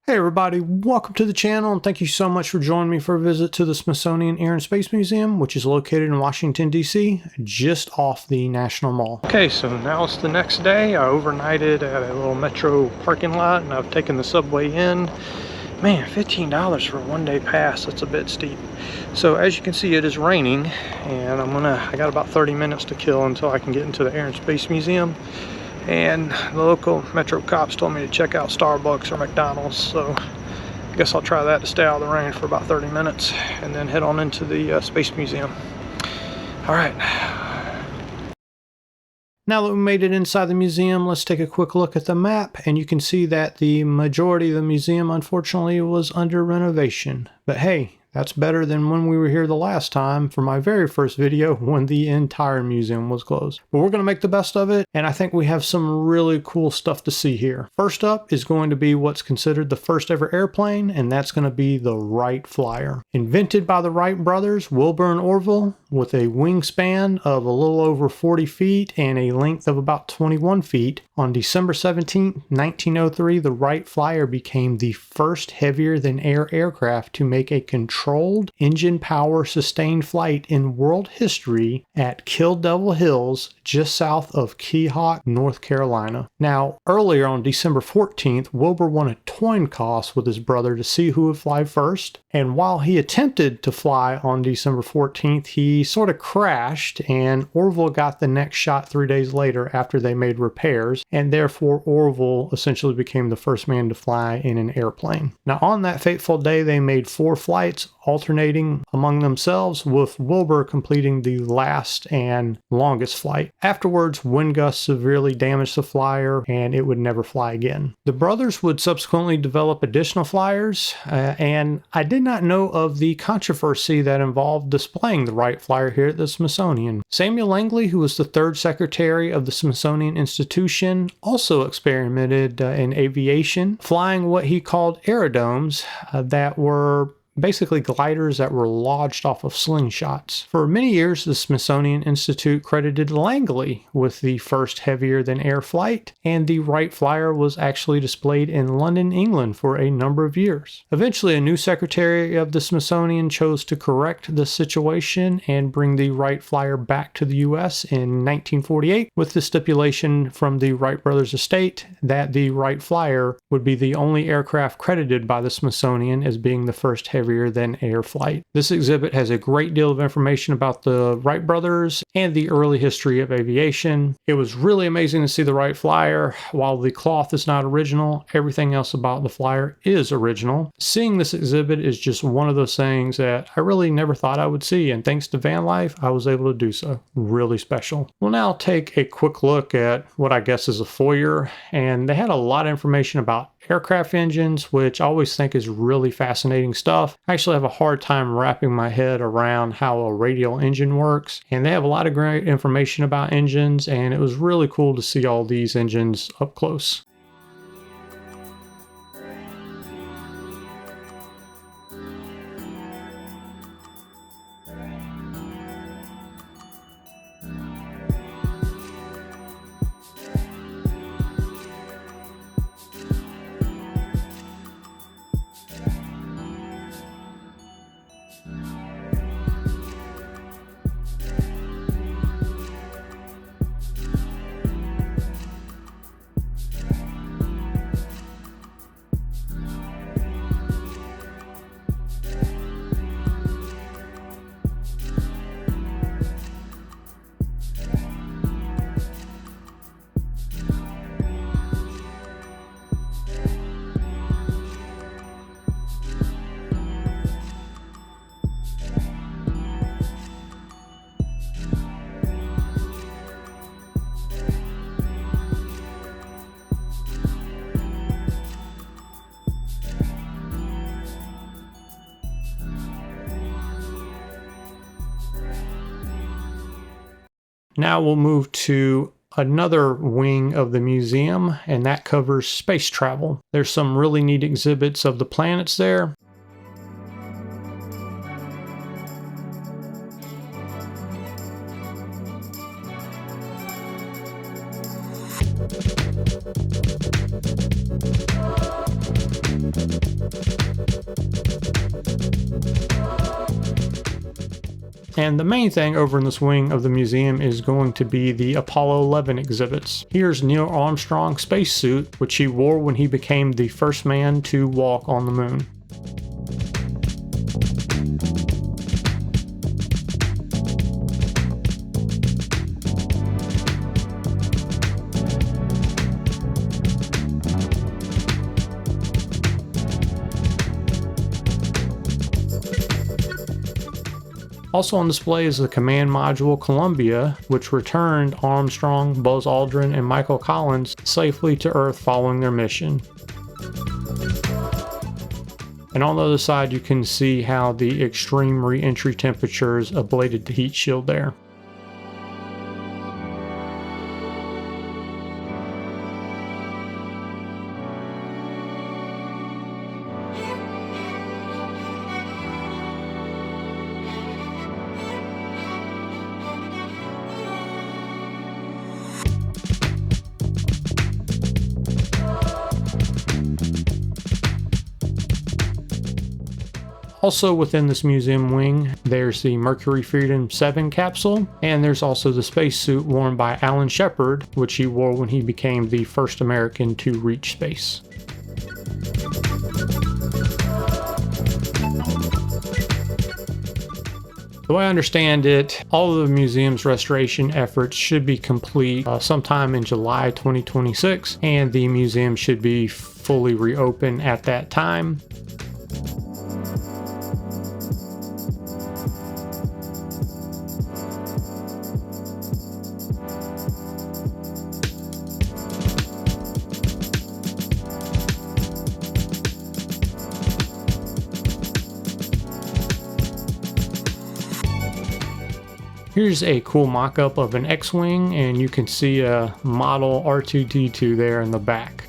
Hey everybody, welcome to the channel and thank you so much for joining me for a visit to the Smithsonian Air and Space Museum, which is located in Washington, D.C., just off the National Mall. Okay, so now it's the next day. I overnighted at a little metro parking lot and I've taken the subway in. Man, $15 for a one-day pass, that's a bit steep. So as you can see, it is raining and I got about 30 minutes to kill until I can get into the Air and Space Museum. And the local metro cops told me to check out Starbucks or McDonald's, so I guess I'll try that to stay out of the rain for about 30 minutes and then head on into the Space Museum. All right. Now that we made it inside the museum, let's take a quick look at the map, and you can see that the majority of the museum, unfortunately, was under renovation. But hey, that's better than when we were here the last time for my very first video when the entire museum was closed. But we're going to make the best of it, and I think we have some really cool stuff to see here. First up is going to be what's considered the first ever airplane, and that's going to be the Wright Flyer. Invented by the Wright brothers, Wilbur and Orville, with a wingspan of a little over 40 feet and a length of about 21 feet. On December 17, 1903, the Wright Flyer became the first heavier-than-air aircraft to make a controlled engine power sustained flight in world history at Kill Devil Hills, just south of Keokuk, North Carolina. Now, earlier on December 14th, Wilbur won a coin toss with his brother to see who would fly first. And while he attempted to fly on December 14th, he sort of crashed, and Orville got the next shot 3 days later after they made repairs, and therefore Orville essentially became the first man to fly in an airplane. Now, on that fateful day, they made 4 flights, alternating among themselves, with Wilbur completing the last and longest flight. Afterwards, wind gusts severely damaged the flyer, and it would never fly again. The brothers would subsequently develop additional flyers, and I did not know of the controversy that involved displaying the Wright Flyer here at the Smithsonian. Samuel Langley, who was the 3rd secretary of the Smithsonian Institution, also experimented in aviation, flying what he called aerodomes that were basically gliders that were lodged off of slingshots. For many years, the Smithsonian Institute credited Langley with the first heavier-than-air flight, and the Wright Flyer was actually displayed in London, England for a number of years. Eventually, a new secretary of the Smithsonian chose to correct the situation and bring the Wright Flyer back to the U.S. in 1948, with the stipulation from the Wright brothers' estate that the Wright Flyer would be the only aircraft credited by the Smithsonian as being the first heavier-than-air flight. This exhibit has a great deal of information about the Wright brothers and the early history of aviation. It was really amazing to see the Wright Flyer. While the cloth is not original, everything else about the Flyer is original. Seeing this exhibit is just one of those things that I really never thought I would see, and thanks to van life, I was able to do so. Really special. We'll now take a quick look at what I guess is a foyer, and they had a lot of information about aircraft engines, which I always think is really fascinating stuff. I actually have a hard time wrapping my head around how a radial engine works, and they have a lot of great information about engines, and it was really cool to see all these engines up close. Now we'll move to another wing of the museum, and that covers space travel. There's some really neat exhibits of the planets there. And the main thing over in this wing of the museum is going to be the Apollo 11 exhibits. Here's Neil Armstrong's spacesuit, which he wore when he became the first man to walk on the moon. Also on display is the command module Columbia, which returned Armstrong, Buzz Aldrin, and Michael Collins safely to Earth following their mission. And on the other side, you can see how the extreme re-entry temperatures ablated the heat shield there. Also within this museum wing, there's the Mercury Freedom 7 capsule, and there's also the spacesuit worn by Alan Shepard, which he wore when he became the first American to reach space. The way I understand it, all of the museum's restoration efforts should be complete sometime in July 2026, and the museum should be fully reopened at that time. Here's a cool mock-up of an X-Wing, and you can see a model R2-D2 there in the back.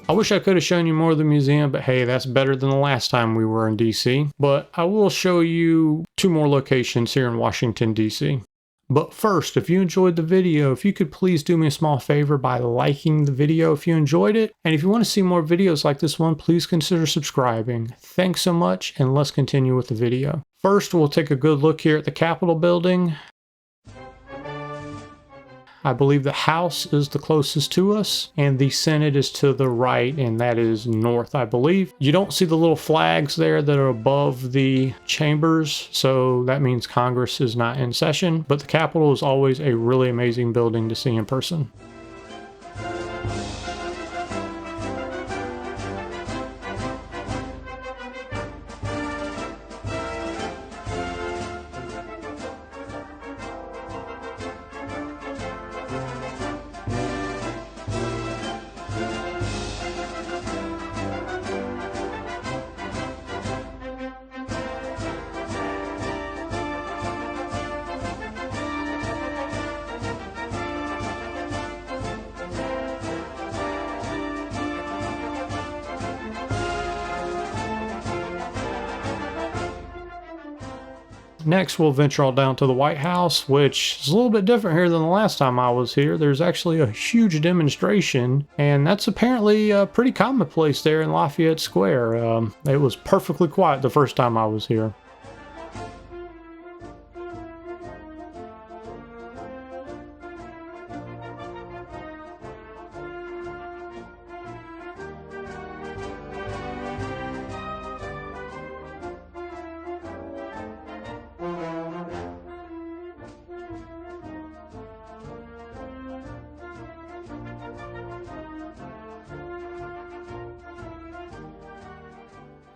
I wish I could have shown you more of the museum, but hey, that's better than the last time we were in DC. But I will show you 2 more locations here in Washington, DC. But first, if you enjoyed the video, if you could please do me a small favor by liking the video if you enjoyed it. And if you want to see more videos like this one, please consider subscribing. Thanks so much, and let's continue with the video. First, we'll take a good look here at the Capitol building. I believe the House is the closest to us, and the Senate is to the right, and that is north, I believe. You don't see the little flags there that are above the chambers, so that means Congress is not in session, but the Capitol is always a really amazing building to see in person. Next, we'll venture on down to the White House, which is a little bit different here than the last time I was here. There's actually a huge demonstration, and that's apparently pretty commonplace there in Lafayette Square. It was perfectly quiet the first time I was here.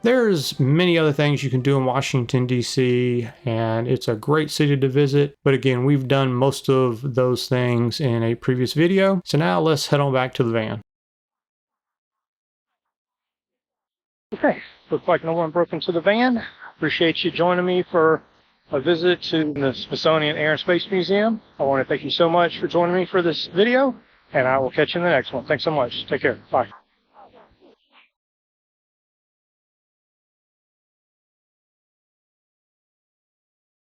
There's many other things you can do in Washington, D.C., and it's a great city to visit. But again, we've done most of those things in a previous video. So now let's head on back to the van. Okay, looks like no one broke into the van. Appreciate you joining me for a visit to the Smithsonian Air and Space Museum. I want to thank you so much for joining me for this video, and I will catch you in the next one. Thanks so much. Take care. Bye.